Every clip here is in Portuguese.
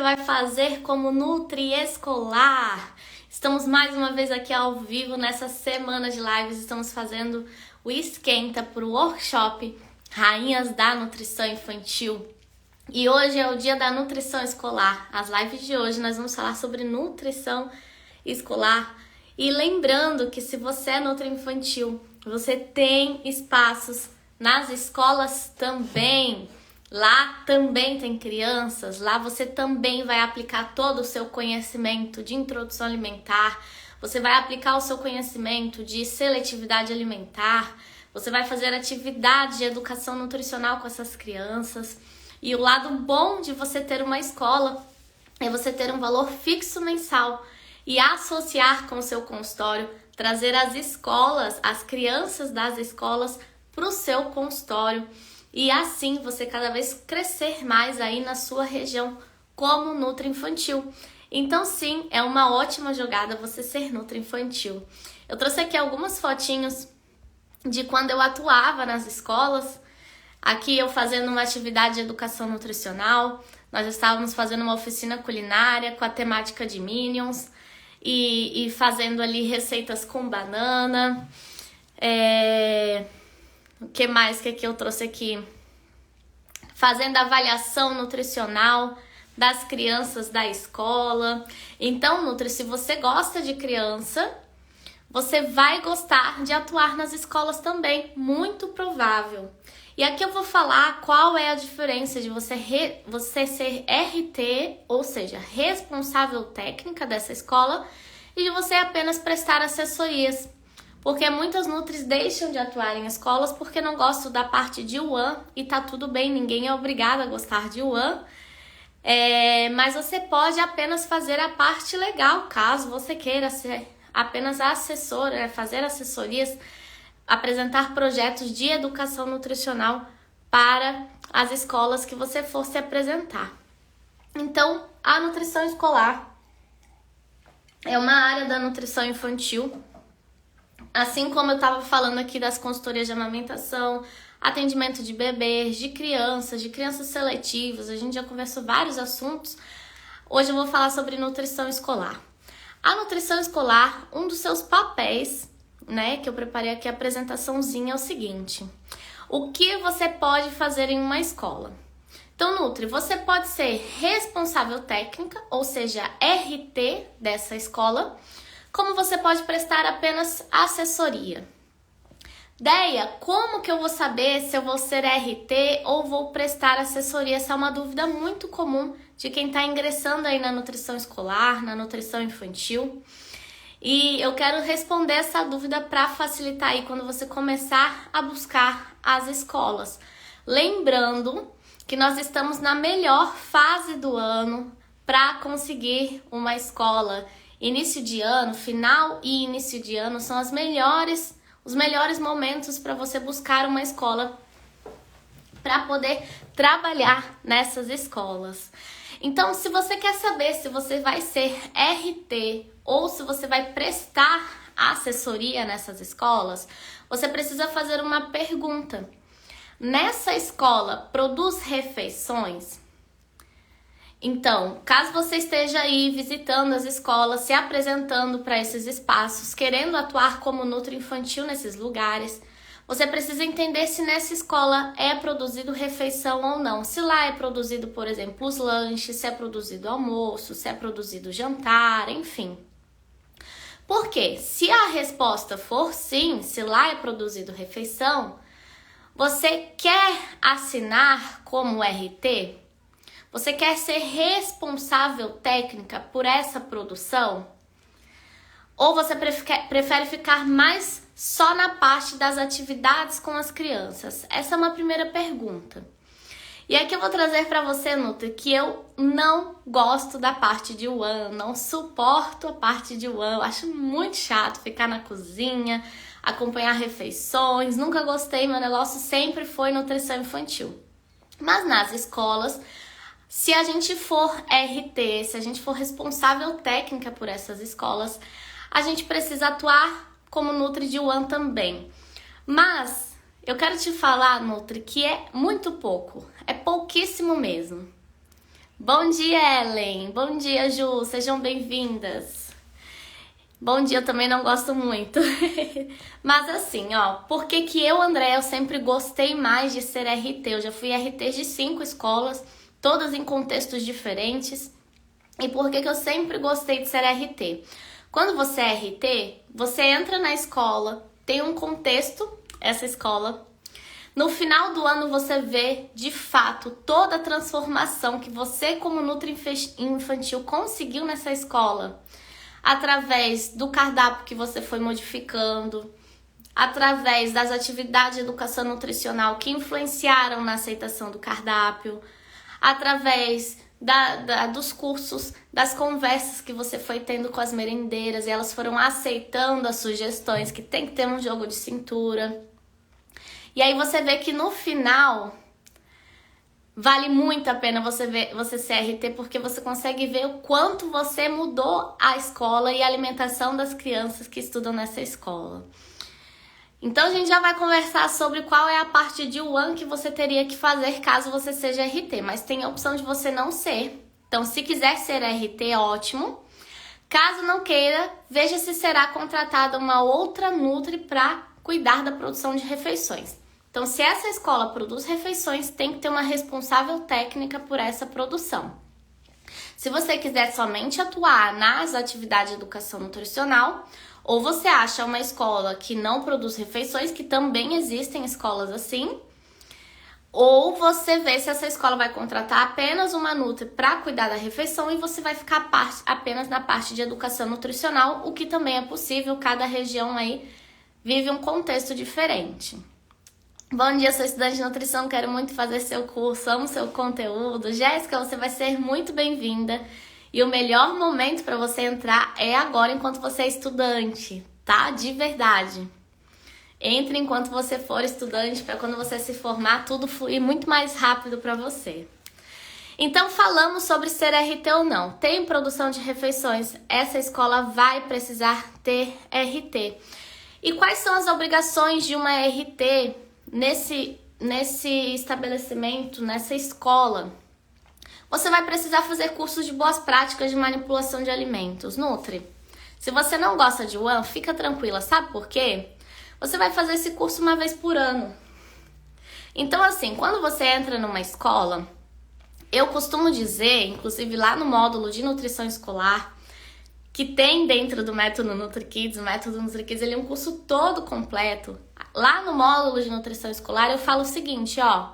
vai fazer como Nutri Escolar? Estamos mais uma vez aqui ao vivo nessa semana de lives. Estamos fazendo o esquenta para o workshop Rainhas da Nutrição Infantil. E hoje é o dia da nutrição escolar. As lives de hoje nós vamos falar sobre nutrição escolar. E lembrando que se você é nutri infantil, você tem espaços nas escolas também. Lá também tem crianças, lá você também vai aplicar todo o seu conhecimento de introdução alimentar, você vai aplicar o seu conhecimento de seletividade alimentar, você vai fazer atividade de educação nutricional com essas crianças. E o lado bom de você ter uma escola é você ter um valor fixo mensal e associar com o seu consultório, trazer as escolas, as crianças das escolas para o seu consultório. E assim você cada vez crescer mais aí na sua região como nutri infantil. Então sim, é uma ótima jogada você ser nutri infantil. Eu trouxe aqui algumas fotinhos de quando eu atuava nas escolas. Aqui eu fazendo uma atividade de educação nutricional. Nós estávamos fazendo uma oficina culinária com a temática de Minions. E fazendo ali receitas com banana. O que mais que eu trouxe aqui? Fazendo avaliação nutricional das crianças da escola. Então, Nutri, se você gosta de criança, você vai gostar de atuar nas escolas também, muito provável. E aqui eu vou falar qual é a diferença de você ser RT, ou seja, responsável técnica dessa escola, e de você apenas prestar assessorias. Porque muitas nutris deixam de atuar em escolas porque não gostam da parte de UAN, e tá tudo bem, ninguém é obrigado a gostar de UAN. Mas você pode apenas fazer a parte legal, caso você queira ser apenas a assessora, fazer assessorias, apresentar projetos de educação nutricional para as escolas que você for se apresentar. Então, a nutrição escolar é uma área da nutrição infantil. Assim como eu estava falando aqui das consultorias de amamentação, atendimento de bebês, de crianças seletivas, a gente já conversou vários assuntos. Hoje eu vou falar sobre nutrição escolar. A nutrição escolar, um dos seus papéis, que eu preparei aqui a apresentaçãozinha, é o seguinte: o que você pode fazer em uma escola? Então, Nutri, você pode ser responsável técnica, ou seja, RT dessa escola, como você pode prestar apenas assessoria. Deia, como que eu vou saber se eu vou ser RT ou vou prestar assessoria? Essa é uma dúvida muito comum de quem está ingressando aí na nutrição escolar, na nutrição infantil. E eu quero responder essa dúvida para facilitar aí quando você começar a buscar as escolas. Lembrando que nós estamos na melhor fase do ano para conseguir uma escola. Início de ano, final e início de ano são os melhores momentos para você buscar uma escola para poder trabalhar nessas escolas. Então, se você quer saber se você vai ser RT ou se você vai prestar assessoria nessas escolas, você precisa fazer uma pergunta. Nessa escola, produz refeições? Então, caso você esteja aí visitando as escolas, se apresentando para esses espaços, querendo atuar como nutri infantil nesses lugares, você precisa entender se nessa escola é produzido refeição ou não. Se lá é produzido, por exemplo, os lanches, se é produzido almoço, se é produzido jantar, enfim. Porque se a resposta for sim, se lá é produzido refeição, você quer assinar como RT? Você quer ser responsável técnica por essa produção? Ou você prefere ficar mais só na parte das atividades com as crianças? Essa é uma primeira pergunta. E aqui eu vou trazer para você, Nutri, que eu não gosto da parte de UAN, não suporto a parte de UAN. Eu acho muito chato ficar na cozinha, acompanhar refeições. Nunca gostei, meu negócio sempre foi nutrição infantil. Mas nas escolas, se a gente for RT, se a gente for responsável técnica por essas escolas, a gente precisa atuar como Nutri de UAN também. Mas eu quero te falar, Nutri, que é muito pouco, é pouquíssimo mesmo. Bom dia, Ellen. Bom dia, Ju. Sejam bem-vindas. Bom dia, eu também não gosto muito. Mas assim, ó, por que que eu, André, eu sempre gostei mais de ser RT? Eu já fui RT de 5 escolas, todas em contextos diferentes. E por que que eu sempre gostei de ser RT? Quando você é RT, você entra na escola, tem um contexto, essa escola. No final do ano você vê, de fato, toda a transformação que você, como Nutri Infantil, conseguiu nessa escola. Através do cardápio que você foi modificando, através das atividades de educação nutricional que influenciaram na aceitação do cardápio, através dos cursos, das conversas que você foi tendo com as merendeiras e elas foram aceitando as sugestões que tem que ter um jogo de cintura. E aí você vê que no final vale muito a pena você ser RT, porque você consegue ver o quanto você mudou a escola e a alimentação das crianças que estudam nessa escola. Então a gente já vai conversar sobre qual é a parte de one que você teria que fazer caso você seja RT, mas tem a opção de você não ser. Então se quiser ser RT, ótimo. Caso não queira, veja se será contratada uma outra Nutri para cuidar da produção de refeições. Então, se essa escola produz refeições, tem que ter uma responsável técnica por essa produção. Se você quiser somente atuar nas atividades de educação nutricional, ou você acha uma escola que não produz refeições, que também existem escolas assim, ou você vê se essa escola vai contratar apenas uma Nutri para cuidar da refeição e você vai ficar apenas na parte de educação nutricional, o que também é possível, cada região aí vive um contexto diferente. Bom dia, sou estudante de nutrição, quero muito fazer seu curso, amo seu conteúdo. Jéssica, você vai ser muito bem-vinda. E o melhor momento para você entrar é agora, enquanto você é estudante, tá? De verdade. Entre enquanto você for estudante, para quando você se formar, tudo fluir muito mais rápido para você. Então, falamos sobre ser RT ou não. Tem produção de refeições, essa escola vai precisar ter RT. E quais são as obrigações de uma RT nesse estabelecimento, nessa escola? Você vai precisar fazer cursos de boas práticas de manipulação de alimentos. Nutri, se você não gosta de one, fica tranquila, sabe por quê? Você vai fazer esse curso uma vez por ano. Então, assim, quando você entra numa escola, eu costumo dizer, inclusive lá no módulo de nutrição escolar, que tem dentro do método NutriKids, o método NutriKids, ele é um curso todo completo. Lá no módulo de nutrição escolar eu falo o seguinte, ó,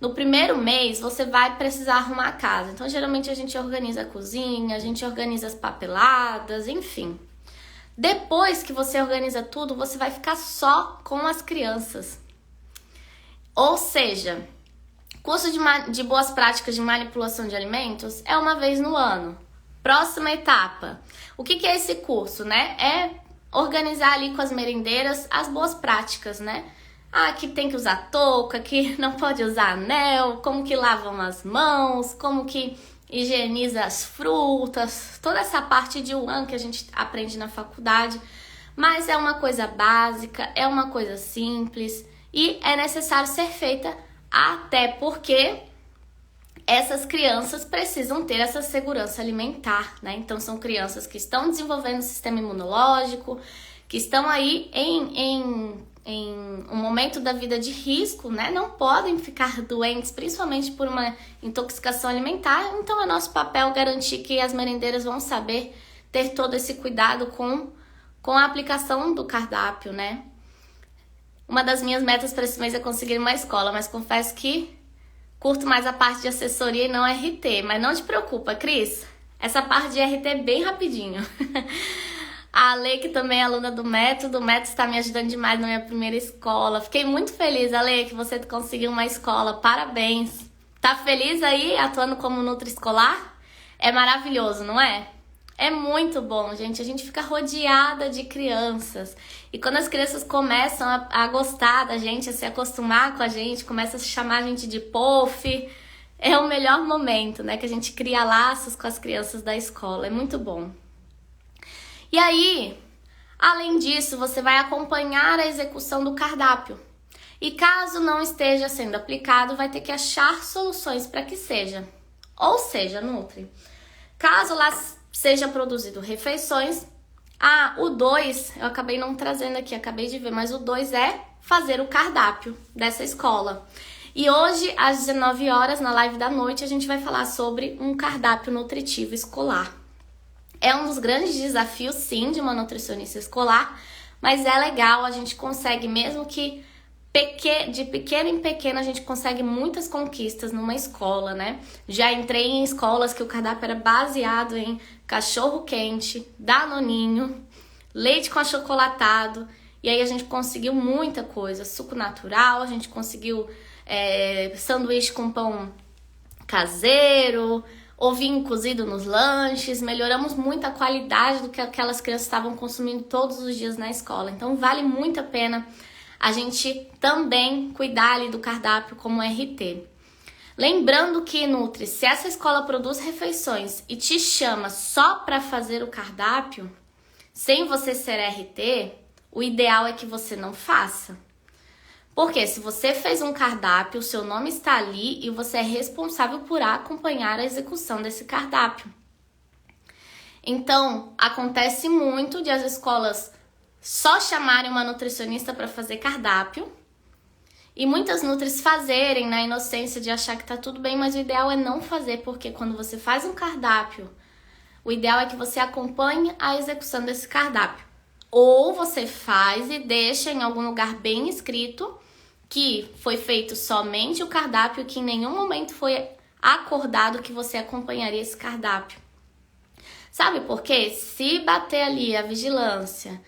no primeiro mês você vai precisar arrumar a casa. Então geralmente a gente organiza a cozinha, a gente organiza as papeladas, enfim. Depois que você organiza tudo, você vai ficar só com as crianças. Ou seja, curso de boas práticas de manipulação de alimentos é uma vez no ano. Próxima etapa. O que é esse curso, né? É organizar ali com as merendeiras as boas práticas, né? Ah, que tem que usar touca, que não pode usar anel, como que lavam as mãos, como que higieniza as frutas, toda essa parte de one que a gente aprende na faculdade. Mas é uma coisa básica, é uma coisa simples e é necessário ser feita, até porque essas crianças precisam ter essa segurança alimentar, né? Então, são crianças que estão desenvolvendo o sistema imunológico, que estão aí em um momento da vida de risco, né? Não podem ficar doentes, principalmente por uma intoxicação alimentar. Então, é nosso papel garantir que as merendeiras vão saber ter todo esse cuidado com a aplicação do cardápio, né? Uma das minhas metas para esse mês é conseguir uma escola, mas confesso que curto mais a parte de assessoria e não RT, mas não te preocupa, Cris. Essa parte de RT é bem rapidinho. A Ale, que também é aluna do método, o método está me ajudando demais na minha primeira escola. Fiquei muito feliz, Ale, que você conseguiu uma escola. Parabéns. Tá feliz aí atuando como Nutri escolar? É maravilhoso, não é? É muito bom, gente. A gente fica rodeada de crianças. E quando as crianças começam a gostar da gente, a se acostumar com a gente, começa a chamar a gente de pof, é o melhor momento, né? Que a gente cria laços com as crianças da escola. É muito bom. E aí, além disso, você vai acompanhar a execução do cardápio. E caso não esteja sendo aplicado, vai ter que achar soluções para que seja. Ou seja, Nutri, caso lá seja produzido refeições, o 2, eu acabei não trazendo aqui, acabei de ver, mas o 2 é fazer o cardápio dessa escola. E hoje, às 19 horas, na live da noite, a gente vai falar sobre um cardápio nutritivo escolar. É um dos grandes desafios, sim, de uma nutricionista escolar, mas é legal, a gente consegue, mesmo que de pequeno em pequeno, a gente consegue muitas conquistas numa escola, né? Já entrei em escolas que o cardápio era baseado em cachorro quente, danoninho, leite com achocolatado, e aí a gente conseguiu muita coisa, suco natural, a gente conseguiu sanduíche com pão caseiro, ovinho cozido nos lanches, melhoramos muito a qualidade do que aquelas crianças estavam consumindo todos os dias na escola. Então vale muito a pena a gente também cuidar ali do cardápio como RT. Lembrando que, Nutri, se essa escola produz refeições e te chama só para fazer o cardápio, sem você ser RT, o ideal é que você não faça. Porque se você fez um cardápio, o seu nome está ali e você é responsável por acompanhar a execução desse cardápio. Então, acontece muito de as escolas só chamarem uma nutricionista para fazer cardápio e muitas nutris fazerem na inocência de achar que tá tudo bem, mas o ideal é não fazer, porque quando você faz um cardápio, o ideal é que você acompanhe a execução desse cardápio. Ou você faz e deixa em algum lugar bem escrito que foi feito somente o cardápio, que em nenhum momento foi acordado que você acompanharia esse cardápio. Sabe por quê? Se bater ali a vigilância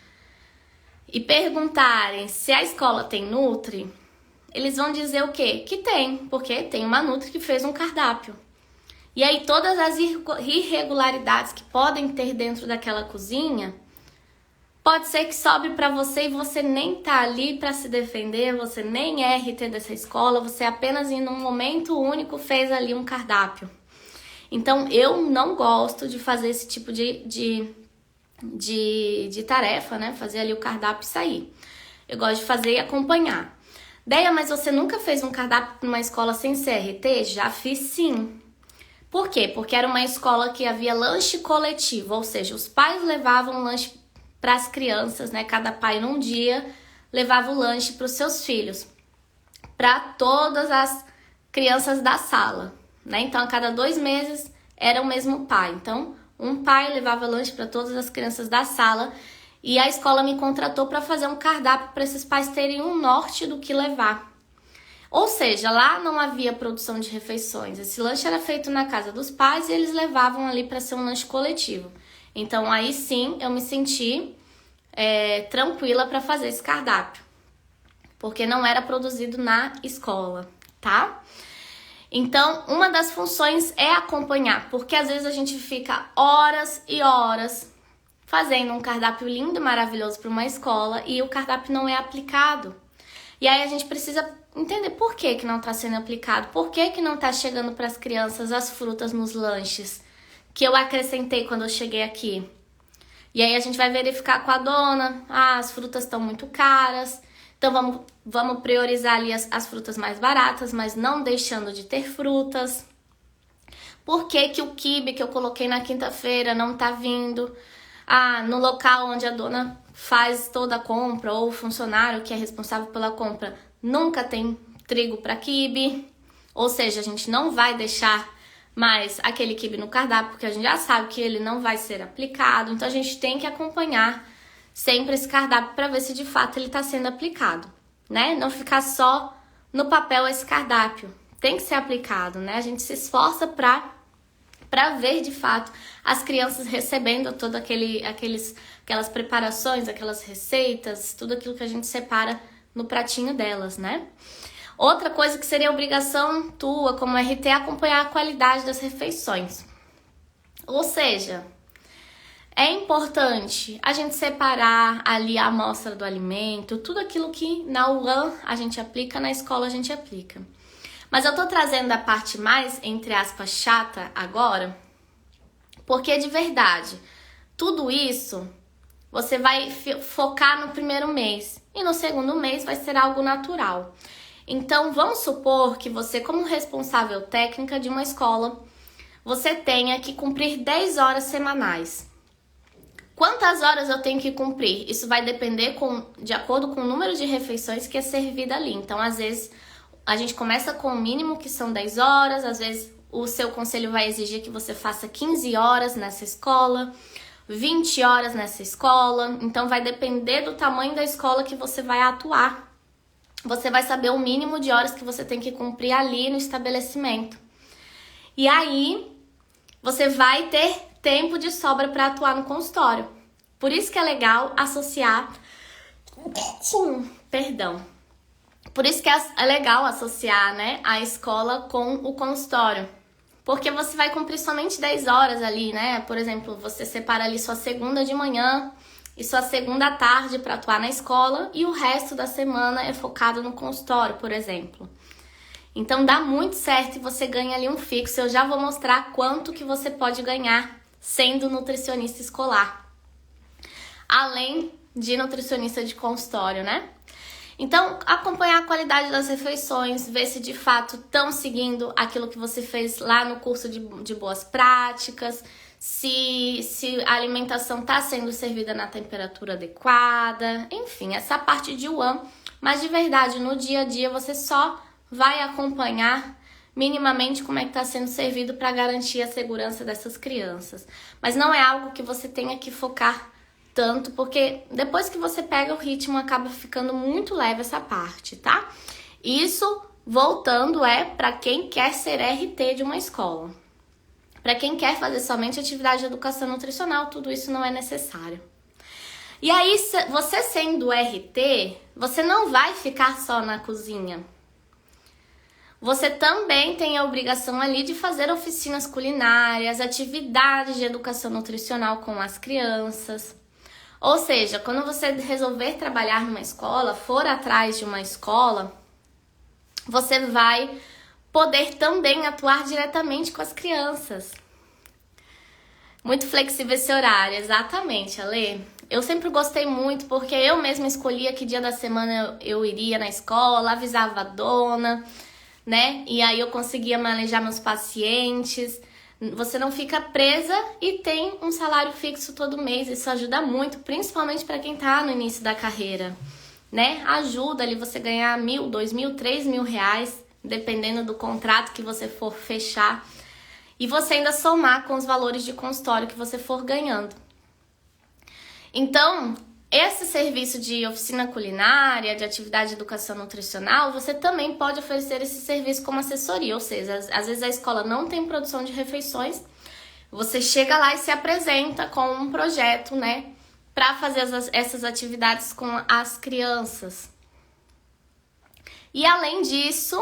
e perguntarem se a escola tem Nutri, eles vão dizer o quê? Que tem, porque tem uma Nutri que fez um cardápio. E aí todas as irregularidades que podem ter dentro daquela cozinha, pode ser que sobre para você e você nem tá ali para se defender, você nem é RT dessa escola, você apenas em um momento único fez ali um cardápio. Então eu não gosto de fazer esse tipo de tarefa, né? Fazer ali o cardápio e sair. Eu gosto de fazer e acompanhar. Deia, mas você nunca fez um cardápio numa escola sem CRT? Já fiz sim. Por quê? Porque era uma escola que havia lanche coletivo, ou seja, os pais levavam lanche para as crianças, né? Cada pai num dia levava o lanche para os seus filhos, para todas as crianças da sala, né? Então, a cada 2 meses era o mesmo pai. Então, um pai levava lanche para todas as crianças da sala e a escola me contratou para fazer um cardápio para esses pais terem um norte do que levar. Ou seja, lá não havia produção de refeições. Esse lanche era feito na casa dos pais e eles levavam ali para ser um lanche coletivo. Então, aí sim, eu me senti tranquila para fazer esse cardápio, porque não era produzido na escola, tá? Então, uma das funções é acompanhar, porque às vezes a gente fica horas e horas fazendo um cardápio lindo e maravilhoso para uma escola e o cardápio não é aplicado. E aí a gente precisa entender por que que não está sendo aplicado, por que que não está chegando para as crianças as frutas nos lanches que eu acrescentei quando eu cheguei aqui. E aí a gente vai verificar com a dona, as frutas estão muito caras, então vamos priorizar ali as frutas mais baratas, mas não deixando de ter frutas. Por que que o quibe que eu coloquei na quinta-feira não tá vindo? No local onde a dona faz toda a compra, ou o funcionário que é responsável pela compra, nunca tem trigo para quibe. Ou seja, a gente não vai deixar mais aquele quibe no cardápio, porque a gente já sabe que ele não vai ser aplicado. Então, a gente tem que acompanhar sempre esse cardápio para ver se de fato ele está sendo aplicado, né? Não ficar só no papel esse cardápio. Tem que ser aplicado, né? A gente se esforça para ver de fato as crianças recebendo todo aquelas preparações, aquelas receitas, tudo aquilo que a gente separa no pratinho delas, né? Outra coisa que seria obrigação tua como RT é acompanhar a qualidade das refeições. Ou seja, é importante a gente separar ali a amostra do alimento, tudo aquilo que na UAN a gente aplica, na escola a gente aplica. Mas eu tô trazendo a parte mais, entre aspas, chata agora, porque de verdade, tudo isso você vai focar no primeiro mês e no segundo mês vai ser algo natural. Então, vamos supor que você, como responsável técnica de uma escola, você tenha que cumprir 10 horas semanais. Quantas horas eu tenho que cumprir? Isso vai depender de acordo com o número de refeições que é servida ali. Então, às vezes, a gente começa com o mínimo, que são 10 horas. Às vezes, o seu conselho vai exigir que você faça 15 horas nessa escola, 20 horas nessa escola. Então, vai depender do tamanho da escola que você vai atuar. Você vai saber o mínimo de horas que você tem que cumprir ali no estabelecimento. E aí, você vai ter tempo de sobra para atuar no consultório. Por isso que é legal associar... Por isso que é legal associar, né, a escola com o consultório. Porque você vai cumprir somente 10 horas ali, né? Por exemplo, você separa ali sua segunda de manhã e sua segunda à tarde para atuar na escola e o resto da semana é focado no consultório, por exemplo. Então dá muito certo e você ganha ali um fixo. Eu já vou mostrar quanto que você pode ganhar sendo nutricionista escolar, além de nutricionista de consultório, né? Então, acompanhar a qualidade das refeições, ver se de fato estão seguindo aquilo que você fez lá no curso de boas práticas, se a alimentação está sendo servida na temperatura adequada, enfim, essa parte de one. Mas de verdade, no dia a dia, você só vai acompanhar minimamente como é que está sendo servido para garantir a segurança dessas crianças. Mas não é algo que você tenha que focar tanto, porque depois que você pega o ritmo, acaba ficando muito leve essa parte, tá? Isso, voltando, é para quem quer ser RT de uma escola. Para quem quer fazer somente atividade de educação nutricional, tudo isso não é necessário. E aí, você sendo RT, você não vai ficar só na cozinha. Você também tem a obrigação ali de fazer oficinas culinárias, atividades de educação nutricional com as crianças. Ou seja, quando você resolver trabalhar numa escola, for atrás de uma escola, você vai poder também atuar diretamente com as crianças. Muito flexível esse horário, exatamente, Ale. Eu sempre gostei muito porque eu mesma escolhia que dia da semana eu iria na escola, avisava a dona, né? E aí eu conseguia manejar meus pacientes. Você não fica presa e tem um salário fixo todo mês. Isso ajuda muito, principalmente para quem tá no início da carreira, né? Ajuda ali você ganhar 1.000, 2.000, 3.000 reais, dependendo do contrato que você for fechar. E você ainda somar com os valores de consultório que você for ganhando. Então, esse serviço de oficina culinária, de atividade de educação nutricional, você também pode oferecer esse serviço como assessoria. Ou seja, às vezes a escola não tem produção de refeições, você chega lá e se apresenta com um projeto, né, para fazer essas atividades com as crianças. E além disso,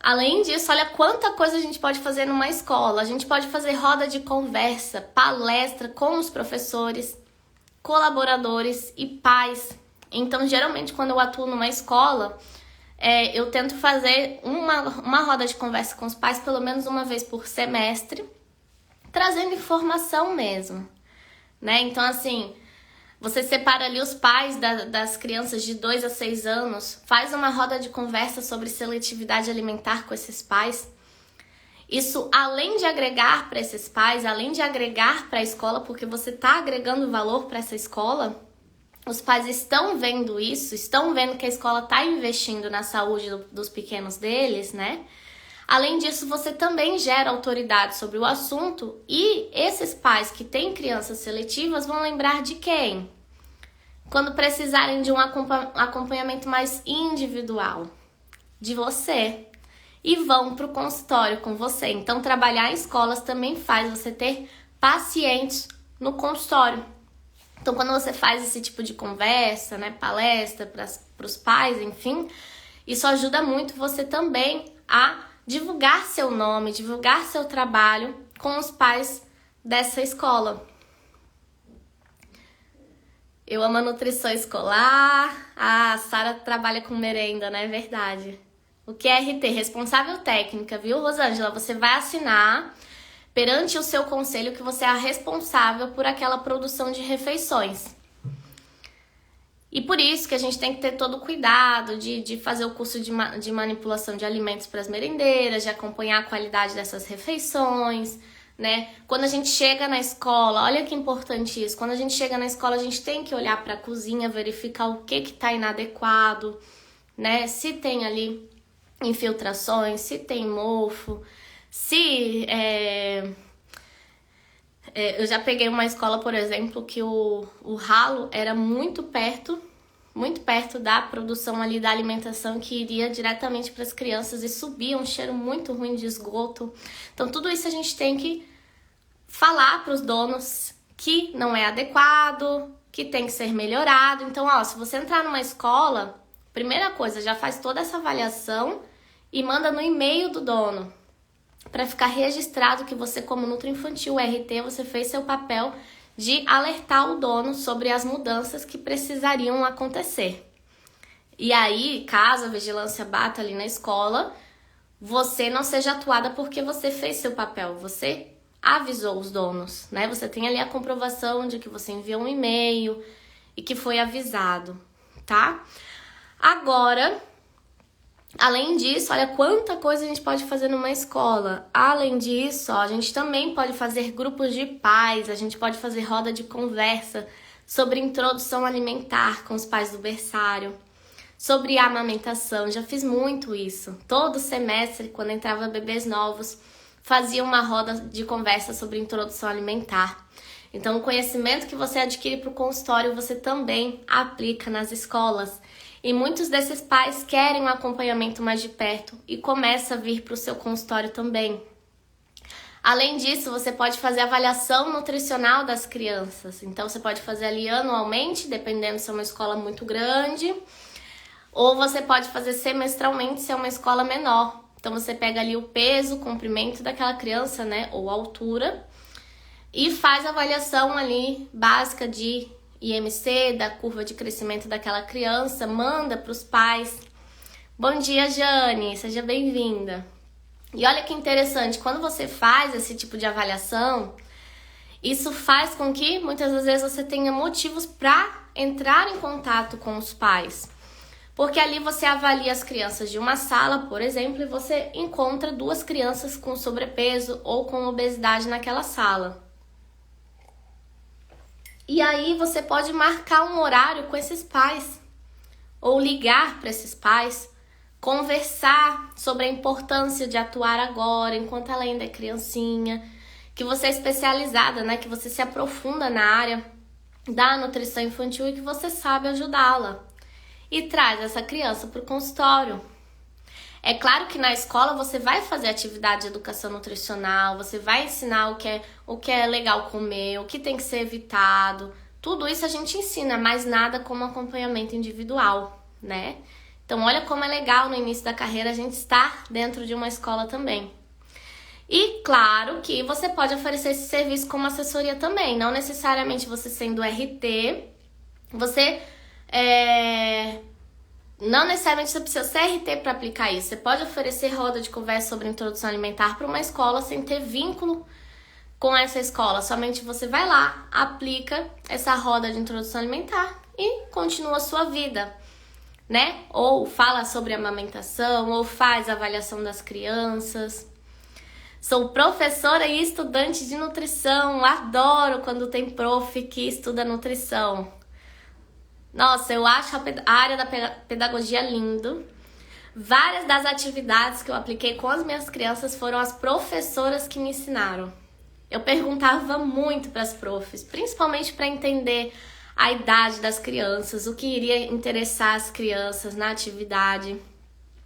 olha quanta coisa a gente pode fazer numa escola. A gente pode fazer roda de conversa, palestra com os professores, colaboradores e pais. Então, geralmente, quando eu atuo numa escola, eu tento fazer uma roda de conversa com os pais pelo menos uma vez por semestre, trazendo informação mesmo, né? Então, assim, você separa ali os pais das crianças de 2 a 6 anos, faz uma roda de conversa sobre seletividade alimentar com esses pais. Isso, além de agregar para esses pais, além de agregar para a escola, porque você está agregando valor para essa escola, os pais estão vendo isso, estão vendo que a escola está investindo na saúde dos pequenos deles, né? Além disso, você também gera autoridade sobre o assunto e esses pais que têm crianças seletivas vão lembrar de quem? Quando precisarem de um acompanhamento mais individual, de você. E vão para o consultório com você. Então, trabalhar em escolas também faz você ter pacientes no consultório. Então, quando você faz esse tipo de conversa, né, palestra para os pais, enfim, isso ajuda muito você também a divulgar seu nome, divulgar seu trabalho com os pais dessa escola. Eu amo a nutrição escolar. A Sara trabalha com merenda, né? É verdade. O que é RT? Responsável técnica, viu, Rosângela? Você vai assinar perante o seu conselho que você é a responsável por aquela produção de refeições. E por isso que a gente tem que ter todo o cuidado de fazer o curso de manipulação de alimentos para as merendeiras, de acompanhar a qualidade dessas refeições, né? Quando a gente chega na escola, olha que importante isso, quando a gente chega na escola a gente tem que olhar para a cozinha, verificar o que está inadequado, né? Se tem ali infiltrações, se tem mofo, se... eu já peguei uma escola, por exemplo, que o ralo era muito perto da produção ali da alimentação que iria diretamente para as crianças e subia um cheiro muito ruim de esgoto. Então tudo isso a gente tem que falar para os donos que não é adequado, que tem que ser melhorado. Então, se você entrar numa escola, primeira coisa, já faz toda essa avaliação e manda no e-mail do dono, para ficar registrado que você, como Nutroinfantil RT, você fez seu papel de alertar o dono sobre as mudanças que precisariam acontecer. E aí, caso a vigilância bata ali na escola, você não seja atuada porque você fez seu papel, você avisou os donos, né? Você tem ali a comprovação de que você enviou um e-mail e que foi avisado, tá? Agora, além disso, olha quanta coisa a gente pode fazer numa escola. Além disso, a gente também pode fazer grupos de pais, a gente pode fazer roda de conversa sobre introdução alimentar com os pais do berçário, sobre a amamentação. Já fiz muito isso. Todo semestre, quando entrava bebês novos, fazia uma roda de conversa sobre introdução alimentar. Então, o conhecimento que você adquire para o consultório, você também aplica nas escolas. E muitos desses pais querem um acompanhamento mais de perto e começa a vir para o seu consultório também. Além disso, você pode fazer avaliação nutricional das crianças. Então, você pode fazer ali anualmente, dependendo se é uma escola muito grande, ou você pode fazer semestralmente se é uma escola menor. Então, você pega ali o peso, o comprimento daquela criança, né, ou a altura, e faz a avaliação ali básica de IMC, da curva de crescimento daquela criança, manda para os pais. Bom dia, Jane, seja bem-vinda. E olha que interessante, quando você faz esse tipo de avaliação, isso faz com que muitas das vezes você tenha motivos para entrar em contato com os pais. Porque ali você avalia as crianças de uma sala, por exemplo, e você encontra 2 crianças com sobrepeso ou com obesidade naquela sala. E aí você pode marcar um horário com esses pais, ou ligar para esses pais, conversar sobre a importância de atuar agora, enquanto ela ainda é criancinha, que você é especializada, né? Que você se aprofunda na área da nutrição infantil e que você sabe ajudá-la. E traz essa criança para o consultório. É claro que na escola você vai fazer atividade de educação nutricional, você vai ensinar o que é legal comer, o que tem que ser evitado. Tudo isso a gente ensina, mas nada como acompanhamento individual, né? Então olha como é legal no início da carreira a gente estar dentro de uma escola também. E claro que você pode oferecer esse serviço como assessoria também, não necessariamente você sendo RT, você não necessariamente você precisa ser RT para aplicar isso. Você pode oferecer roda de conversa sobre introdução alimentar para uma escola sem ter vínculo com essa escola. Somente você vai lá, aplica essa roda de introdução alimentar e continua a sua vida, né? Ou fala sobre amamentação, ou faz avaliação das crianças. Sou professora e estudante de nutrição. Adoro quando tem prof que estuda nutrição. Nossa, eu acho a área da pedagogia lindo. Várias das atividades que eu apliquei com as minhas crianças foram as professoras que me ensinaram. Eu perguntava muito para as profs, principalmente para entender a idade das crianças, o que iria interessar as crianças na atividade.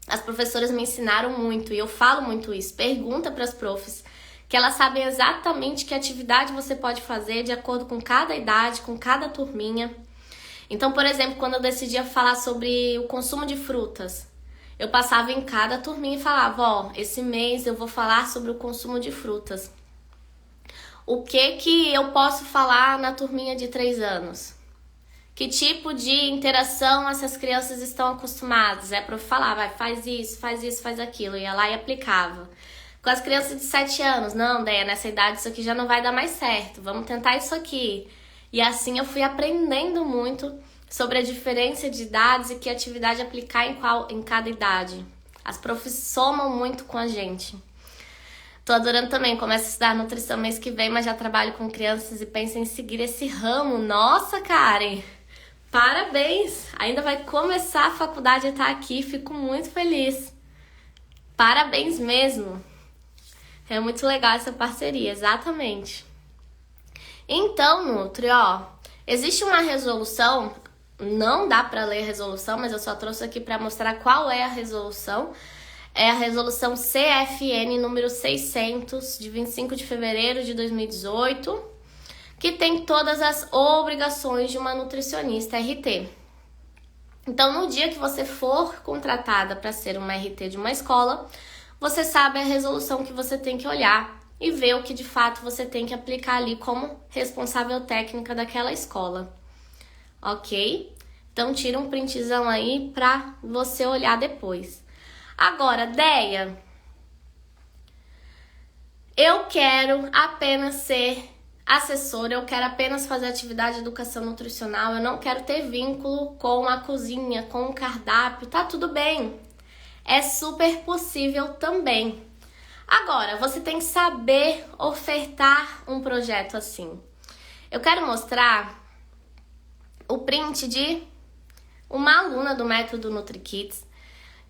As professoras me ensinaram muito e eu falo muito isso. Pergunta para as profs, que elas sabem exatamente que atividade você pode fazer de acordo com cada idade, com cada turminha. Então, por exemplo, quando eu decidia falar sobre o consumo de frutas, eu passava em cada turminha e falava, esse mês eu vou falar sobre o consumo de frutas. O que eu posso falar na turminha de 3 anos? Que tipo de interação essas crianças estão acostumadas? É para eu falar, faz isso, faz aquilo. Eu ia lá e aplicava. Com as crianças de 7 anos, não, Deia, nessa idade isso aqui já não vai dar mais certo. Vamos tentar isso aqui. E assim eu fui aprendendo muito sobre a diferença de idades e que atividade aplicar em cada idade. As profs somam muito com a gente. Tô adorando também, começo a estudar nutrição mês que vem, mas já trabalho com crianças e penso em seguir esse ramo. Nossa, Karen! Parabéns! Ainda vai começar a faculdade e tá aqui, fico muito feliz. Parabéns mesmo! É muito legal essa parceria, exatamente. Então, Nutri, ó, existe uma resolução, não dá pra ler a resolução, mas eu só trouxe aqui pra mostrar qual é a resolução. É a resolução CFN número 600, de 25 de fevereiro de 2018, que tem todas as obrigações de uma nutricionista RT. Então, no dia que você for contratada para ser uma RT de uma escola, você sabe a resolução que você tem que olhar e ver o que de fato você tem que aplicar ali como responsável técnica daquela escola. Ok? Então, tira um printzão aí para você olhar depois. Agora, Deia, eu quero apenas ser assessora, eu quero apenas fazer atividade de educação nutricional, eu não quero ter vínculo com a cozinha, com o cardápio, tá tudo bem. É super possível também. Agora, você tem que saber ofertar um projeto assim. Eu quero mostrar o print de uma aluna do método NutriKids,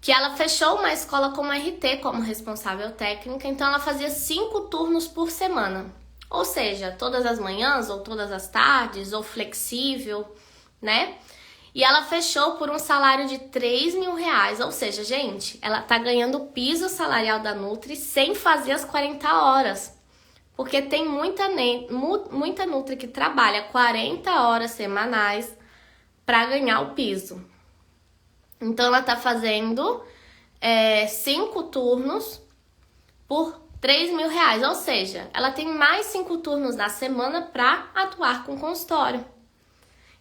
que ela fechou uma escola como RT, como responsável técnica, então ela fazia 5 turnos por semana. Ou seja, todas as manhãs, ou todas as tardes, ou flexível, né? E ela fechou por um salário de R$3.000, ou seja, gente, ela tá ganhando o piso salarial da Nutri sem fazer as 40 horas. Porque tem muita Nutri que trabalha 40 horas semanais para ganhar o piso. Então, ela tá fazendo 5 turnos por R$3.000. Ou seja, ela tem mais 5 turnos na semana para atuar com consultório.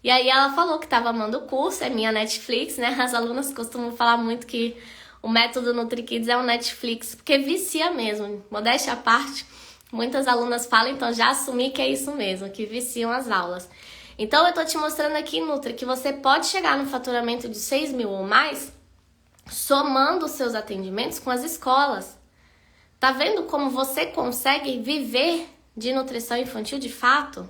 E aí, ela falou que estava amando o curso, é minha Netflix, né? As alunas costumam falar muito que o método NutriKids é um Netflix, porque vicia mesmo. Modéstia à parte, muitas alunas falam, então já assumi que é isso mesmo, que viciam as aulas. Então, eu tô te mostrando aqui, Nutri, que você pode chegar no faturamento de 6.000 ou mais, somando os seus atendimentos com as escolas. Tá vendo como você consegue viver de nutrição infantil de fato?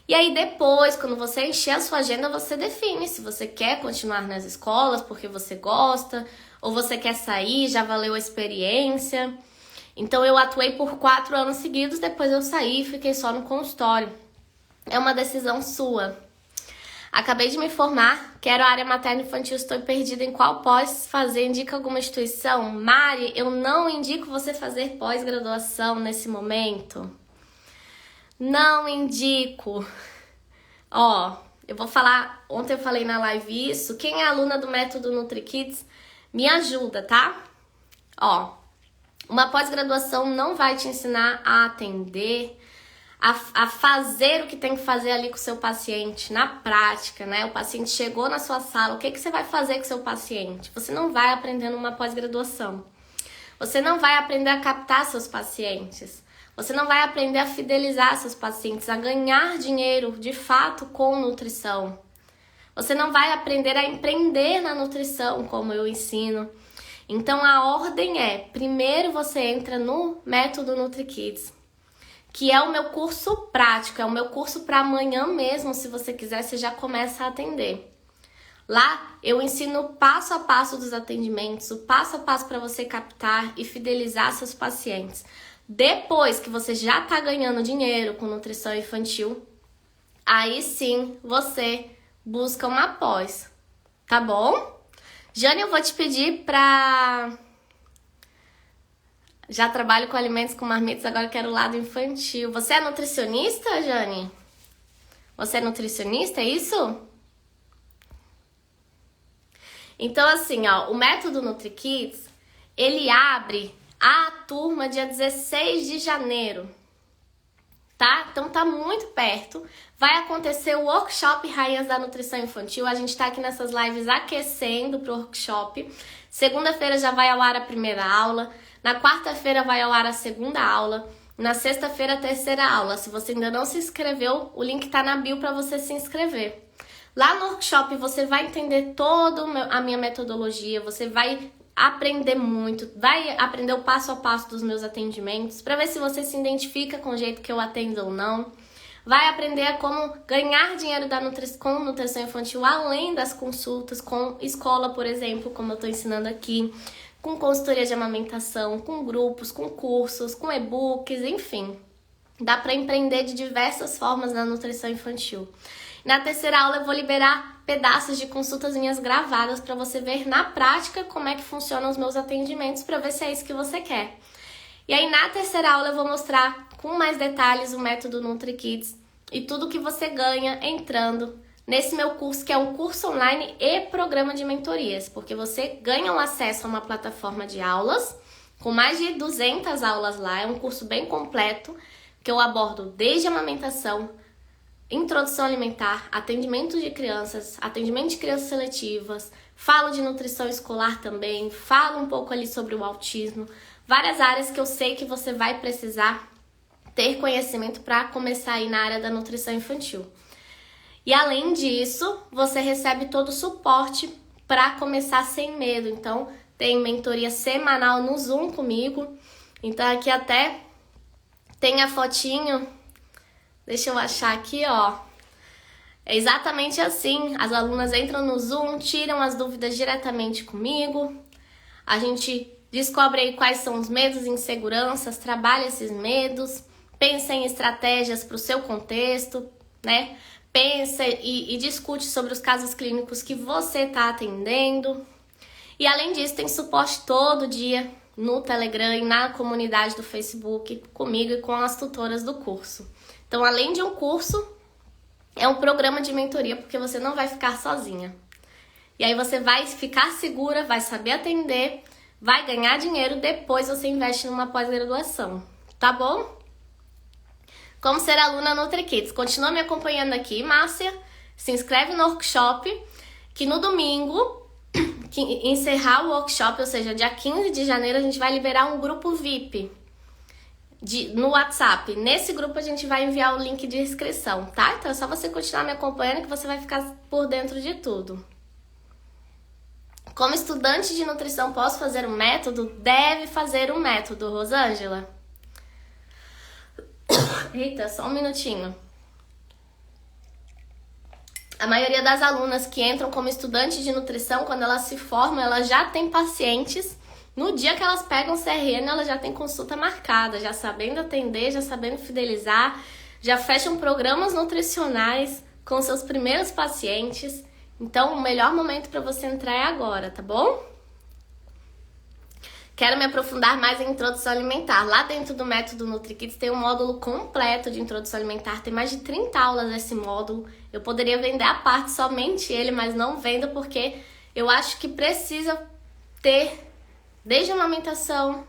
E aí depois, quando você encher a sua agenda, você define se você quer continuar nas escolas porque você gosta, ou você quer sair, já valeu a experiência. Então, eu atuei por 4 anos seguidos, depois eu saí e fiquei só no consultório. É uma decisão sua. Acabei de me formar, quero a área materno-infantil, estou perdida em qual pós fazer, indica alguma instituição? Mari, eu não indico você fazer pós-graduação nesse momento. Não indico. Ó, eu vou falar, ontem eu falei na live isso, quem é aluna do método NutriKids, me ajuda, tá? Ó, uma pós-graduação não vai te ensinar a atender, a fazer o que tem que fazer ali com o seu paciente, na prática, né? O paciente chegou na sua sala, o que você vai fazer com o seu paciente? Você não vai aprender numa pós-graduação. Você não vai aprender a captar seus pacientes. Você não vai aprender a fidelizar seus pacientes, a ganhar dinheiro de fato com nutrição. Você não vai aprender a empreender na nutrição, como eu ensino. Então, a ordem é, primeiro você entra no método NutriKids, que é o meu curso prático, é o meu curso para amanhã mesmo, se você quiser, você já começa a atender. Lá eu ensino o passo a passo dos atendimentos, o passo a passo para você captar e fidelizar seus pacientes. Depois que você já está ganhando dinheiro com nutrição infantil, aí sim você busca uma pós, tá bom? Jane, eu vou te pedir para... Já trabalho com alimentos com marmitas, agora quero o lado infantil. Você é nutricionista, Jane? Você é nutricionista, é isso? Então, assim, ó, o método NutriKids, ele abre a turma dia 16 de janeiro, tá? Então tá muito perto. Vai acontecer o workshop Rainhas da Nutrição Infantil. A gente tá aqui nessas lives aquecendo pro workshop. Segunda-feira já vai ao ar a primeira aula. Na quarta-feira vai ao ar a segunda aula. Na sexta-feira a terceira aula. Se você ainda não se inscreveu, o link tá na bio para você se inscrever. Lá no workshop você vai entender toda a minha metodologia, você vai aprender muito, vai aprender o passo a passo dos meus atendimentos, para ver se você se identifica com o jeito que eu atendo ou não. Vai aprender a como ganhar dinheiro com nutrição infantil, além das consultas com escola, por exemplo, como eu estou ensinando aqui, com consultoria de amamentação, com grupos, com cursos, com e-books, enfim. Dá para empreender de diversas formas na nutrição infantil. Na terceira aula eu vou liberar pedaços de consultas minhas gravadas para você ver na prática como é que funcionam os meus atendimentos, para ver se é isso que você quer. E aí na terceira aula eu vou mostrar com mais detalhes o método NutriKids e tudo que você ganha entrando nesse meu curso, que é um curso online e programa de mentorias, porque você ganha um acesso a uma plataforma de aulas, com mais de 200 aulas lá, é um curso bem completo, que eu abordo desde amamentação, introdução alimentar, atendimento de crianças seletivas, falo de nutrição escolar também, falo um pouco ali sobre o autismo, várias áreas que eu sei que você vai precisar ter conhecimento para começar aí na área da nutrição infantil. E além disso, você recebe todo o suporte para começar sem medo. Então, tem mentoria semanal no Zoom comigo. Então, aqui até tem a fotinho. Deixa eu achar aqui, ó. É exatamente assim. As alunas entram no Zoom, tiram as dúvidas diretamente comigo. A gente descobre aí quais são os medos e inseguranças, trabalha esses medos, pensa em estratégias para o seu contexto, né? Pensa e discute sobre os casos clínicos que você está atendendo. E além disso, tem suporte todo dia no Telegram e na comunidade do Facebook, comigo e com as tutoras do curso. Então, além de um curso, é um programa de mentoria, porque você não vai ficar sozinha. E aí você vai ficar segura, vai saber atender, vai ganhar dinheiro, depois você investe numa pós-graduação, tá bom? Como ser aluna NutriKids. Continua me acompanhando aqui, Márcia. Se inscreve no workshop, que no domingo, que encerrar o workshop, ou seja, dia 15 de janeiro, a gente vai liberar um grupo VIP no WhatsApp. Nesse grupo a gente vai enviar o link de inscrição, tá? Então é só você continuar me acompanhando que você vai ficar por dentro de tudo. Como estudante de nutrição, posso fazer um método? Deve fazer um método, Rosângela. Eita, só um minutinho. A maioria das alunas que entram como estudante de nutrição, quando elas se formam, elas já têm pacientes. No dia que elas pegam o CRN, elas já têm consulta marcada, já sabendo atender, já sabendo fidelizar, já fecham programas nutricionais com seus primeiros pacientes. Então, o melhor momento para você entrar é agora, tá bom? Quero me aprofundar mais em introdução alimentar. Lá dentro do método NutriKids tem um módulo completo de introdução alimentar. Tem mais de 30 aulas nesse módulo. Eu poderia vender à parte somente ele, mas não vendo porque eu acho que precisa ter desde a amamentação,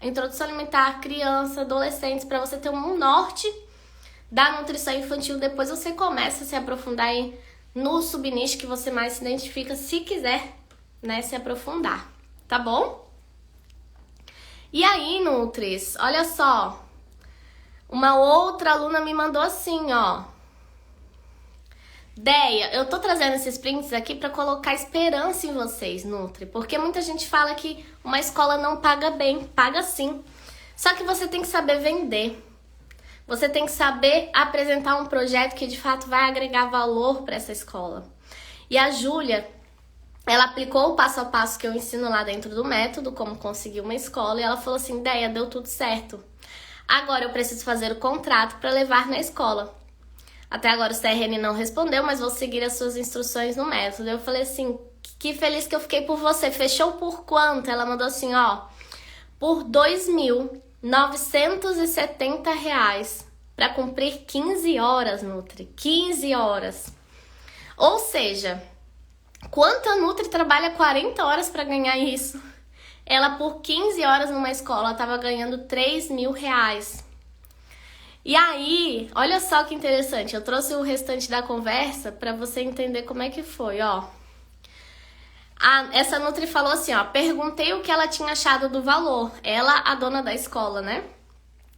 introdução alimentar, criança, adolescentes, para você ter um norte da nutrição infantil. Depois você começa a se aprofundar aí no subnicho que você mais se identifica, se quiser, né, se aprofundar. Tá bom? E aí, Nutris, olha só, uma outra aluna me mandou assim, ó. Deia, eu tô trazendo esses prints aqui pra colocar esperança em vocês, Nutri, porque muita gente fala que uma escola não paga bem, paga sim. Só que você tem que saber vender. Você tem que saber apresentar um projeto que de fato vai agregar valor para essa escola. E a Júlia, ela aplicou o passo a passo que eu ensino lá dentro do método, como conseguir uma escola, e ela falou assim, Deia, deu tudo certo. Agora eu preciso fazer o contrato para levar na escola. Até agora o CRN não respondeu, mas vou seguir as suas instruções no método. Eu falei assim, que feliz que eu fiquei por você. Fechou por quanto? Ela mandou assim, ó, por R$2.970 para cumprir 15 horas, Nutri. 15 horas. Ou seja, quanto a Nutri trabalha 40 horas para ganhar isso? Ela, por 15 horas numa escola, estava ganhando R$3.000. E aí, olha só que interessante, eu trouxe o restante da conversa para você entender como é que foi, ó. Essa Nutri falou assim, ó, perguntei o que ela tinha achado do valor, ela, a dona da escola, né?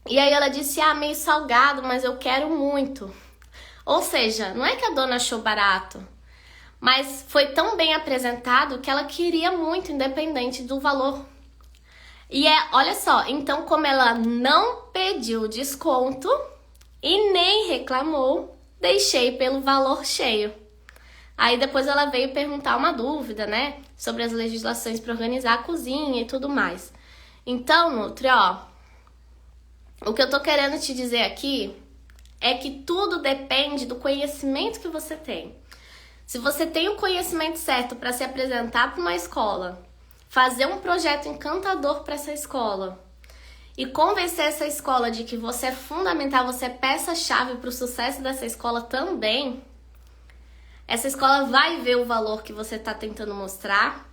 E aí ela disse, meio salgado, mas eu quero muito. Ou seja, não é que a dona achou barato, Mas foi tão bem apresentado que ela queria muito, independente do valor. E olha só, então como ela não pediu desconto e nem reclamou, deixei pelo valor cheio. Aí depois ela veio perguntar uma dúvida, né? Sobre as legislações para organizar a cozinha e tudo mais. Então, Nutri, o que eu tô querendo te dizer aqui é que tudo depende do conhecimento que você tem. Se você tem o conhecimento certo para se apresentar para uma escola, fazer um projeto encantador para essa escola e convencer essa escola de que você é fundamental, você é peça-chave para o sucesso dessa escola também, essa escola vai ver o valor que você está tentando mostrar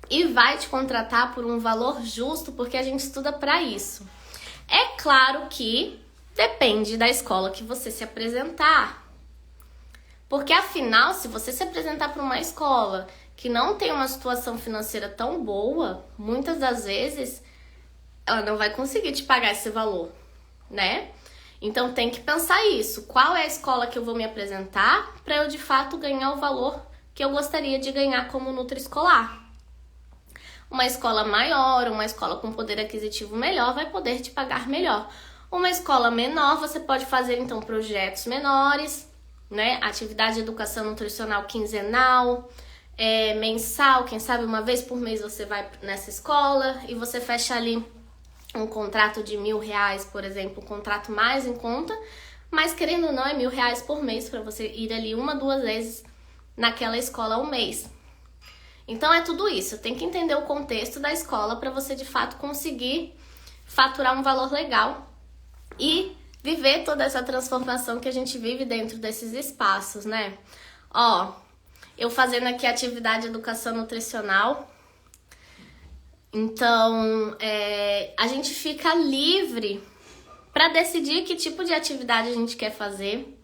e vai te contratar por um valor justo, porque a gente estuda para isso. É claro que depende da escola que você se apresentar. Porque afinal, se você se apresentar para uma escola que não tem uma situação financeira tão boa, muitas das vezes ela não vai conseguir te pagar esse valor, né? Então tem que pensar isso. Qual é a escola que eu vou me apresentar para eu de fato ganhar o valor que eu gostaria de ganhar como nutri-escolar? Uma escola maior, uma escola com poder aquisitivo melhor vai poder te pagar melhor. Uma escola menor, você pode fazer então projetos menores, né? Atividade de educação nutricional quinzenal, mensal, quem sabe uma vez por mês você vai nessa escola e você fecha ali um contrato de R$1.000, por exemplo, um contrato mais em conta, mas querendo ou não é R$1.000 por mês para você ir ali 1, 2 vezes naquela escola ao mês. Então é tudo isso, tem que entender o contexto da escola para você de fato conseguir faturar um valor legal e viver toda essa transformação que a gente vive dentro desses espaços, né? Eu fazendo aqui atividade de educação nutricional, então a gente fica livre para decidir que tipo de atividade a gente quer fazer.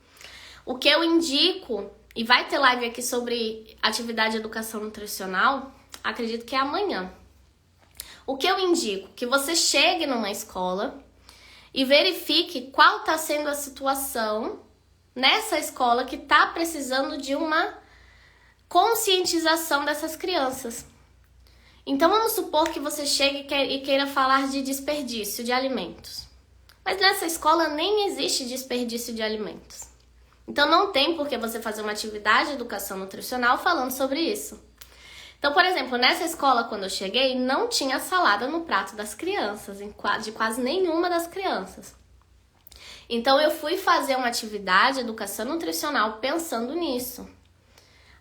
O que eu indico, e vai ter live aqui sobre atividade de educação nutricional, acredito que é amanhã. O que eu indico? Que você chegue numa escola e verifique qual está sendo a situação nessa escola que está precisando de uma conscientização dessas crianças. Então vamos supor que você chegue e queira falar de desperdício de alimentos. Mas nessa escola nem existe desperdício de alimentos. Então não tem por que você fazer uma atividade de educação nutricional falando sobre isso. Então, por exemplo, nessa escola, quando eu cheguei, não tinha salada no prato das crianças, de quase nenhuma das crianças. Então, eu fui fazer uma atividade de educação nutricional pensando nisso,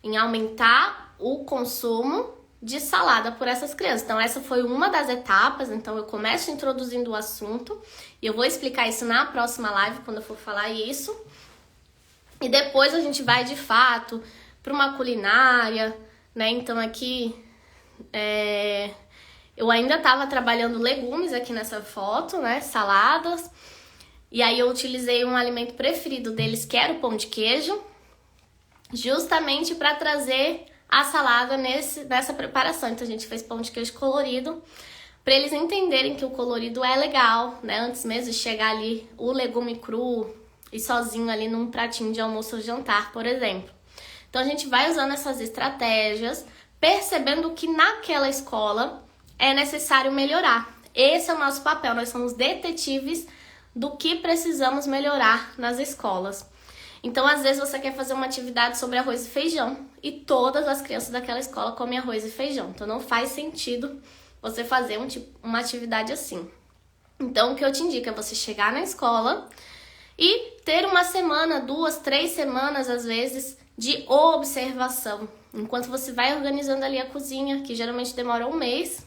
em aumentar o consumo de salada por essas crianças. Então, essa foi uma das etapas. Então, eu começo introduzindo o assunto e eu vou explicar isso na próxima live, quando eu for falar isso. E depois a gente vai, de fato, para uma culinária, né? Então aqui eu ainda estava trabalhando legumes aqui nessa foto, né? Saladas. E aí eu utilizei um alimento preferido deles, que era o pão de queijo, justamente para trazer a salada nessa preparação. Então a gente fez pão de queijo colorido, para eles entenderem que o colorido é legal, né? Antes mesmo de chegar ali o legume cru e sozinho ali num pratinho de almoço ou jantar, por exemplo. Então a gente vai usando essas estratégias, percebendo que naquela escola é necessário melhorar. Esse é o nosso papel, nós somos detetives do que precisamos melhorar nas escolas. Então, às vezes, você quer fazer uma atividade sobre arroz e feijão e todas as crianças daquela escola comem arroz e feijão. Então, não faz sentido você fazer uma atividade assim. Então, o que eu te indico é você chegar na escola e ter uma semana, 2, 3 semanas, às vezes, de observação. Enquanto você vai organizando ali a cozinha, que geralmente demora 1 mês,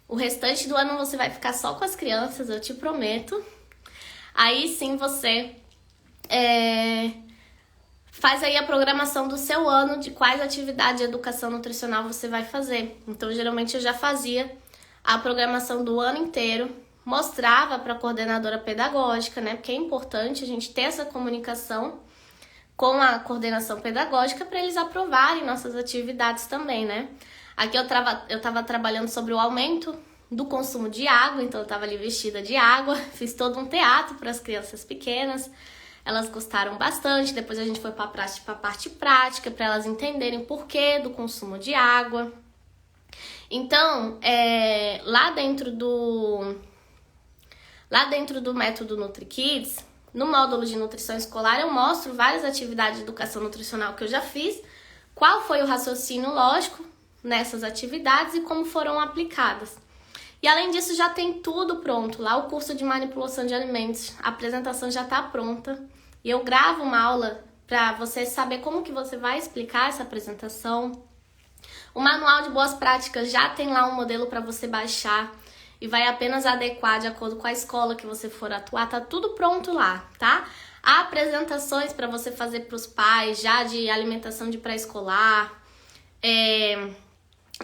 o restante do ano você vai ficar só com as crianças, eu te prometo. Aí sim você faz aí a programação do seu ano, de quais atividades de educação nutricional você vai fazer. Então, geralmente eu já fazia a programação do ano inteiro, mostrava para a coordenadora pedagógica, né? Porque é importante a gente ter essa comunicação com a coordenação pedagógica para eles aprovarem nossas atividades também, né? Aqui eu tava trabalhando sobre o aumento do consumo de água, então eu estava ali vestida de água, fiz todo um teatro para as crianças pequenas, Elas gostaram bastante. Depois a gente foi para a parte prática, para elas entenderem o porquê do consumo de água. Então, lá dentro do método NutriKids, no módulo de nutrição escolar, eu mostro várias atividades de educação nutricional que eu já fiz, qual foi o raciocínio lógico nessas atividades e como foram aplicadas. E além disso, já tem tudo pronto. Lá o curso de manipulação de alimentos, a apresentação já está pronta. E eu gravo uma aula para você saber como que você vai explicar essa apresentação. O manual de boas práticas já tem lá um modelo para você baixar e vai apenas adequar de acordo com a escola que você for atuar. Tá tudo pronto lá, tá? Há apresentações para você fazer para os pais, já de alimentação de pré-escolar,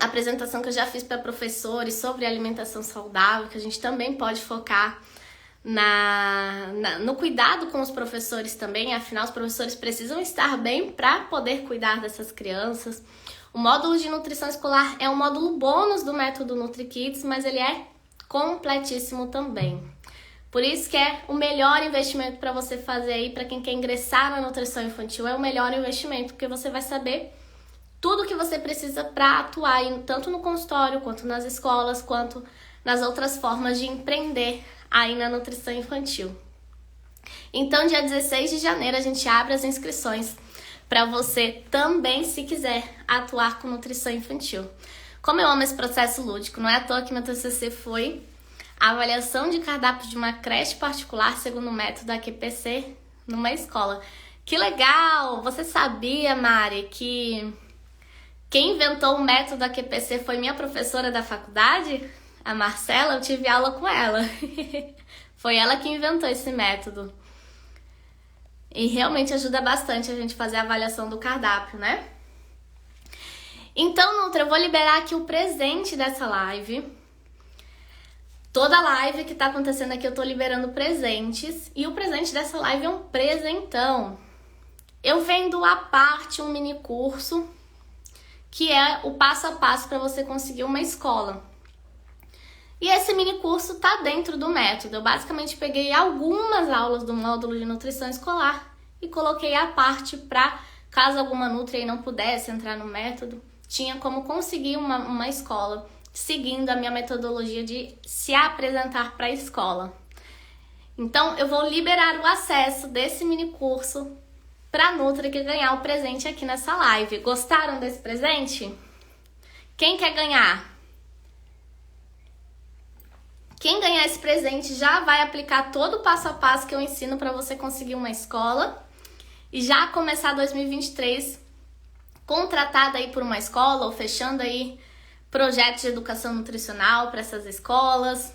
apresentação que eu já fiz para professores sobre alimentação saudável, que a gente também pode focar no cuidado com os professores também, afinal os professores precisam estar bem para poder cuidar dessas crianças. O módulo de nutrição escolar é um módulo bônus do método NutriKids, mas ele é completíssimo também. Por isso que é o melhor investimento para você fazer aí, para quem quer ingressar na nutrição infantil, é o melhor investimento, porque você vai saber tudo que você precisa para atuar tanto no consultório, quanto nas escolas, quanto nas outras formas de empreender aí na nutrição infantil. Então, dia 16 de janeiro, a gente abre as inscrições para você também, se quiser, atuar com nutrição infantil. Como eu amo esse processo lúdico, não é à toa que meu TCC foi a avaliação de cardápio de uma creche particular segundo o método AQPC numa escola. Que legal! Você sabia, Mari, que quem inventou o método AQPC foi minha professora da faculdade? A Marcela, eu tive aula com ela. Foi ela que inventou esse método. E realmente ajuda bastante a gente fazer a avaliação do cardápio, né? Então, Nutra, eu vou liberar aqui o presente dessa live. Toda live que tá acontecendo aqui eu tô liberando presentes. E o presente dessa live é um presentão. Eu vendo à parte um mini curso que é o passo a passo para você conseguir uma escola. E esse mini curso tá dentro do método. Eu basicamente peguei algumas aulas do módulo de nutrição escolar e coloquei à parte para, caso alguma Nutri aí não pudesse entrar no método, tinha como conseguir uma escola seguindo a minha metodologia de se apresentar para a escola. Então, eu vou liberar o acesso desse mini curso para a Nutri que ganhar o presente aqui nessa live. Gostaram desse presente? Quem quer ganhar? Quem ganhar esse presente já vai aplicar todo o passo a passo que eu ensino para você conseguir uma escola e já começar 2023 contratada aí por uma escola ou fechando aí projetos de educação nutricional para essas escolas.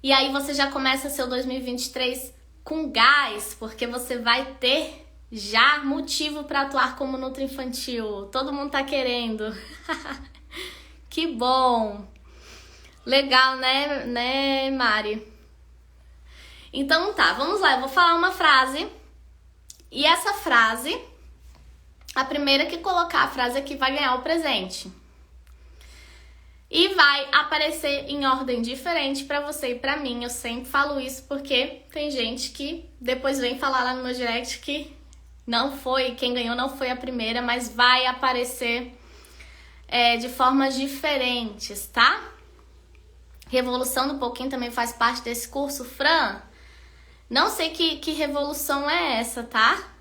E aí você já começa seu 2023 com gás, porque você vai ter já motivo para atuar como Nutri Infantil. Todo mundo tá querendo. Que bom! Legal, né, Mari? Então tá, vamos lá. Eu vou falar uma frase. E essa frase, a primeira que colocar a frase aqui vai ganhar o presente. E vai aparecer em ordem diferente pra você e pra mim. Eu sempre falo isso porque tem gente que depois vem falar lá no meu direct que não foi, quem ganhou não foi a primeira, mas vai aparecer de formas diferentes, tá? Revolução do Pouquinho também faz parte desse curso. Fran, não sei que revolução é essa, tá?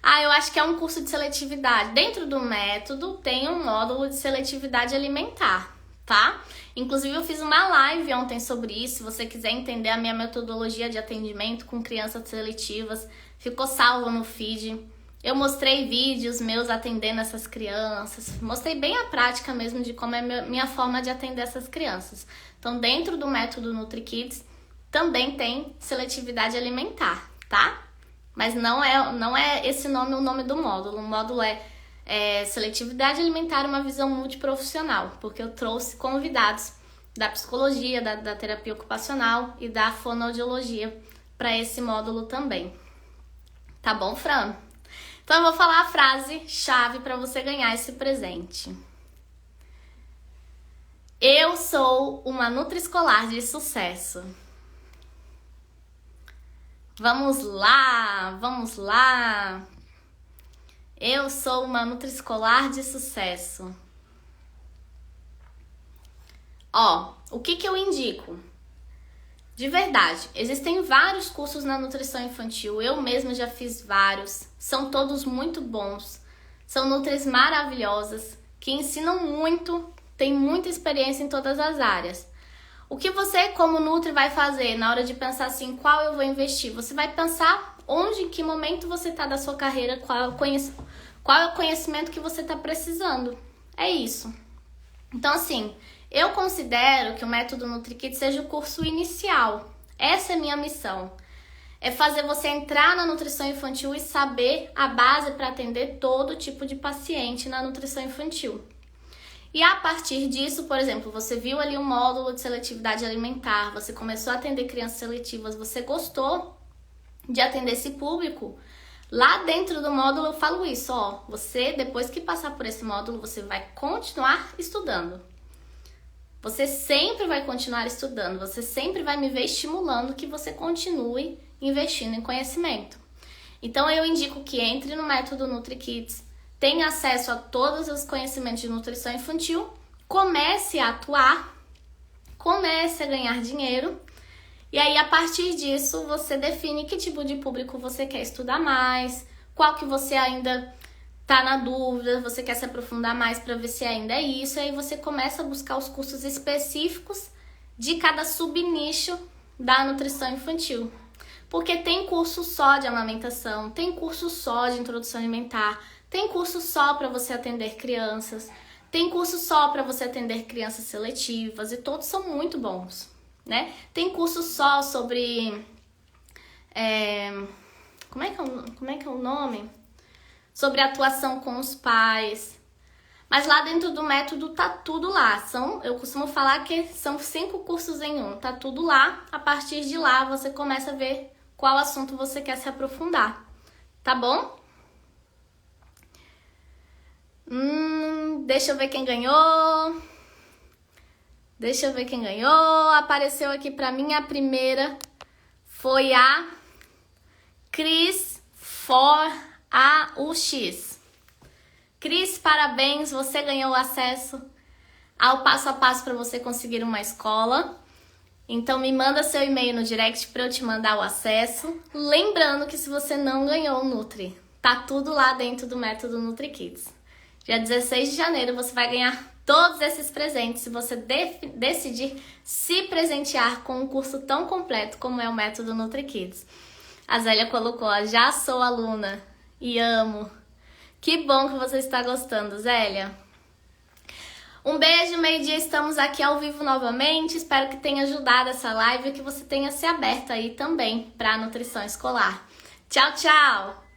Ah, eu acho que é um curso de seletividade. Dentro do método tem um módulo de seletividade alimentar, tá? Inclusive eu fiz uma live ontem sobre isso. Se você quiser entender a minha metodologia de atendimento com crianças seletivas, ficou salvo no feed. Eu mostrei vídeos meus atendendo essas crianças. Mostrei bem a prática mesmo de como é minha forma de atender essas crianças. Então, dentro do método NutriKids, também tem seletividade alimentar, tá? Mas não é esse nome o nome do módulo. O módulo é seletividade alimentar, uma visão multiprofissional, porque eu trouxe convidados da psicologia, da terapia ocupacional e da fonoaudiologia para esse módulo também. Tá bom, Fran? Então eu vou falar a frase chave para você ganhar esse presente. Eu sou uma Nutri-Escolar de sucesso. Vamos lá, vamos lá. Eu sou uma NutriEscolar de sucesso. Ó, o que eu indico? De verdade, existem vários cursos na nutrição infantil. Eu mesma já fiz vários. São todos muito bons. São nutris maravilhosas que ensinam muito, tem muita experiência em todas as áreas. O que você, como Nutri, vai fazer na hora de pensar assim, qual eu vou investir? Você vai pensar onde, em que momento você está da sua carreira, qual é o conhecimento que você está precisando. É isso. Então, assim, eu considero que o método NutriKids seja o curso inicial. Essa é a minha missão. É fazer você entrar na nutrição infantil e saber a base para atender todo tipo de paciente na nutrição infantil. E a partir disso, por exemplo, você viu ali um módulo de seletividade alimentar, você começou a atender crianças seletivas, você gostou de atender esse público. Lá dentro do módulo eu falo isso, ó, você depois que passar por esse módulo, você vai continuar estudando. Você sempre vai continuar estudando, você sempre vai me ver estimulando que você continue investindo em conhecimento. Então eu indico que entre no método NutriKids, tenha acesso a todos os conhecimentos de nutrição infantil, comece a atuar, comece a ganhar dinheiro, e aí a partir disso você define que tipo de público você quer estudar mais, qual que você ainda tá na dúvida, você quer se aprofundar mais para ver se ainda é isso, e aí você começa a buscar os cursos específicos de cada subnicho da nutrição infantil. Porque tem curso só de amamentação, tem curso só de introdução alimentar, tem curso só para você atender crianças, tem curso só para você atender crianças seletivas, e todos são muito bons, né? Tem curso só sobre... Como é que é o nome? Sobre atuação com os pais. Mas lá dentro do método tá tudo lá. Eu costumo falar que são 5 cursos em um. Tá tudo lá. A partir de lá você começa a ver qual assunto você quer se aprofundar. Tá bom? Deixa eu ver quem ganhou. Apareceu aqui pra mim a primeira. Foi a Cris AUX. Cris, parabéns, você ganhou acesso ao passo a passo para você conseguir uma escola. Então me manda seu e-mail no direct para eu te mandar o acesso. Lembrando que se você não ganhou o Nutri, tá tudo lá dentro do método NutriKids. Dia 16 de janeiro você vai ganhar todos esses presentes se você decidir se presentear com um curso tão completo como é o método NutriKids. A Zélia colocou, já sou aluna e amo. Que bom que você está gostando, Zélia. Um beijo, meio-dia, estamos aqui ao vivo novamente. Espero que tenha ajudado essa live e que você tenha se aberto aí também para a nutrição escolar. Tchau, tchau!